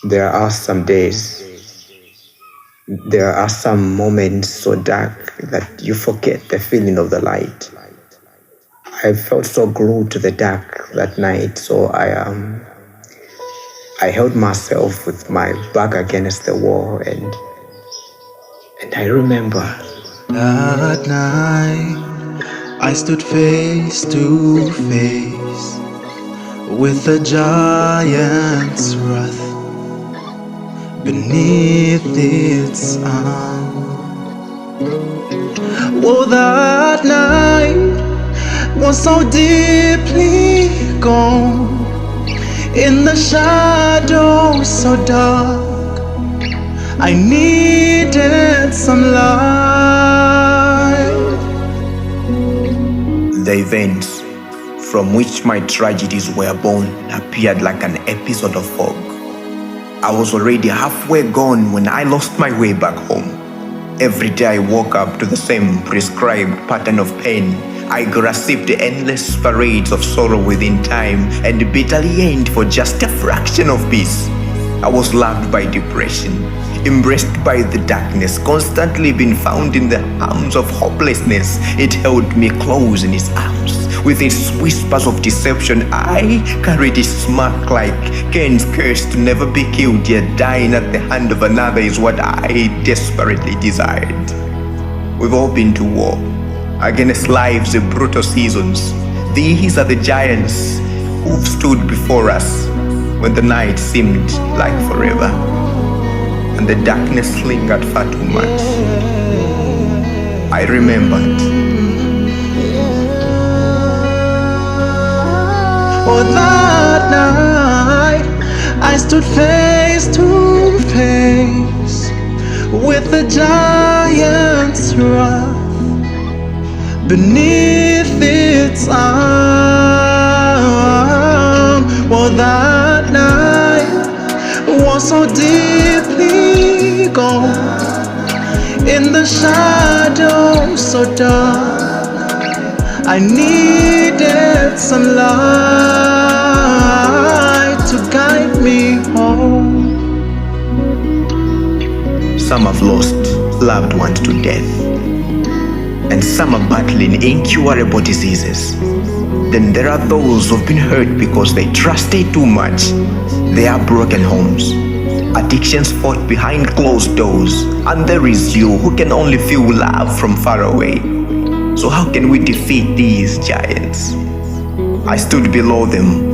There are some days, there are some moments so dark that you forget the feeling of the light. I felt so glued to the dark that night, so I held myself with my back against the wall, and I remember that night I stood face to face with the giant's wrath beneath its arm. Oh, that night was so deeply gone, in the shadows so dark, I needed some light. The events from which my tragedies were born appeared like an episode of fog. I was already halfway gone when I lost my way back home. Every day I woke up to the same prescribed pattern of pain. I grasped the endless parades of sorrow within time and bitterly yearned for just a fraction of peace. I was loved by depression, embraced by the darkness, constantly being found in the arms of hopelessness. It held me close in its arms. With its whispers of deception, I carried its smirk like Cain's curse to never be killed, yet dying at the hand of another is what I desperately desired. We've all been to war, against life's brutal seasons. These are the giants who've stood before us when the night seemed like forever and the darkness lingered far too much. I remembered. Oh, that night I stood face to face with the giant's wrath beneath its arm. Oh, that night was so deeply gone, in the shadows so dark, I needed some light to guide me home. Some have lost loved ones to death, and some are battling incurable diseases. Then there are those who've been hurt because they trusted too much. They are broken homes, addictions fought behind closed doors, and there is you who can only feel love from far away. So how can we defeat these giants? I stood below them.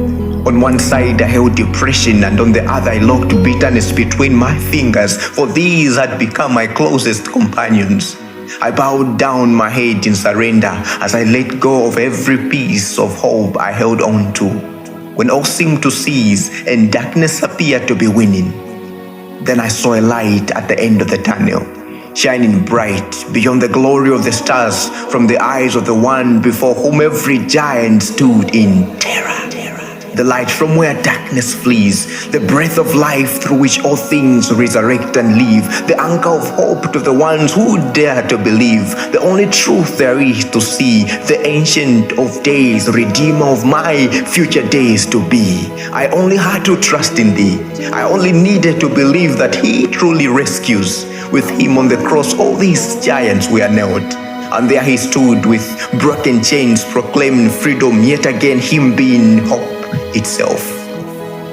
On one side I held depression, and on the other I locked bitterness between my fingers, for these had become my closest companions. I bowed down my head in surrender as I let go of every piece of hope I held on to. When all seemed to cease and darkness appeared to be winning, then I saw a light at the end of the tunnel, shining bright beyond the glory of the stars, from the eyes of the one before whom every giant stood in terror. The light from where darkness flees, the breath of life through which all things resurrect and live, the anchor of hope to the ones who dare to believe, the only truth there is to see, the ancient of days, redeemer of my future days to be. I only had to trust in thee. I only needed to believe that he truly rescues. With him on the cross, all these giants were nailed. And there he stood with broken chains, proclaiming freedom, yet again him being hope itself.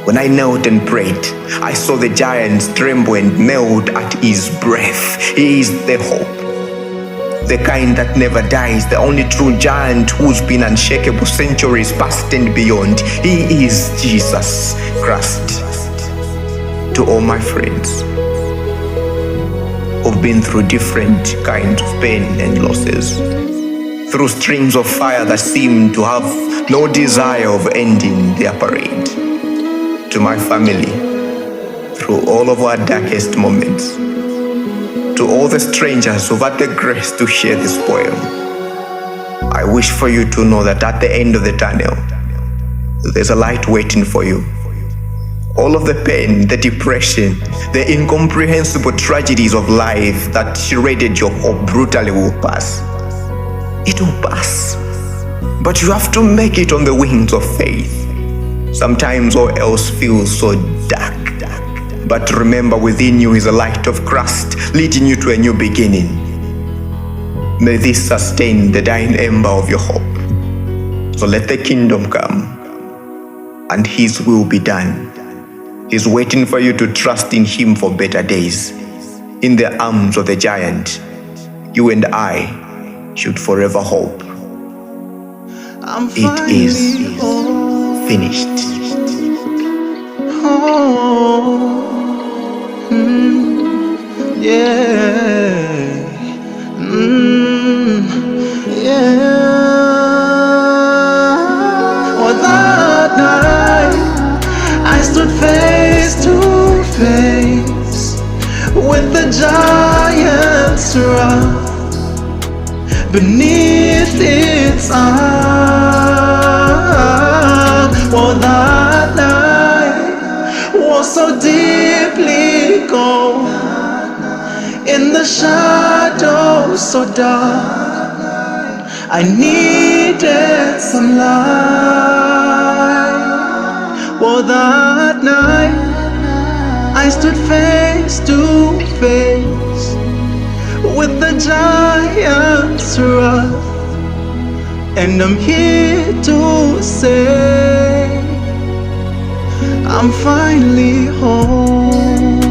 When I knelt and prayed, I saw the giants tremble and melt at his breath. He is the hope, the kind that never dies, the only true giant who's been unshakable centuries past and beyond. He is Jesus Christ. To all my friends who've been through different kinds of pain and losses, through streams of fire that seem to have no desire of ending their parade, to my family, through all of our darkest moments, to all the strangers who've had the grace to share this poem, I wish for you to know that at the end of the tunnel, there's a light waiting for you. All of the pain, the depression, the incomprehensible tragedies of life that shredded your hope brutally will pass. It will pass. But you have to make it on the wings of faith. Sometimes all else feels so dark. But remember, within you is a light of Christ, leading you to a new beginning. May this sustain the dying ember of your hope. So let the kingdom come, and His will be done. He's waiting for you to trust in Him for better days. In the arms of the giant, you and I should forever hope. It is finished. That night I stood face to face with the giant's wrath beneath its arm. That night was so deeply gone, in the shadows so dark. I needed some light. That night I stood face to face with the giant's wrath, and I'm here to say I'm finally home.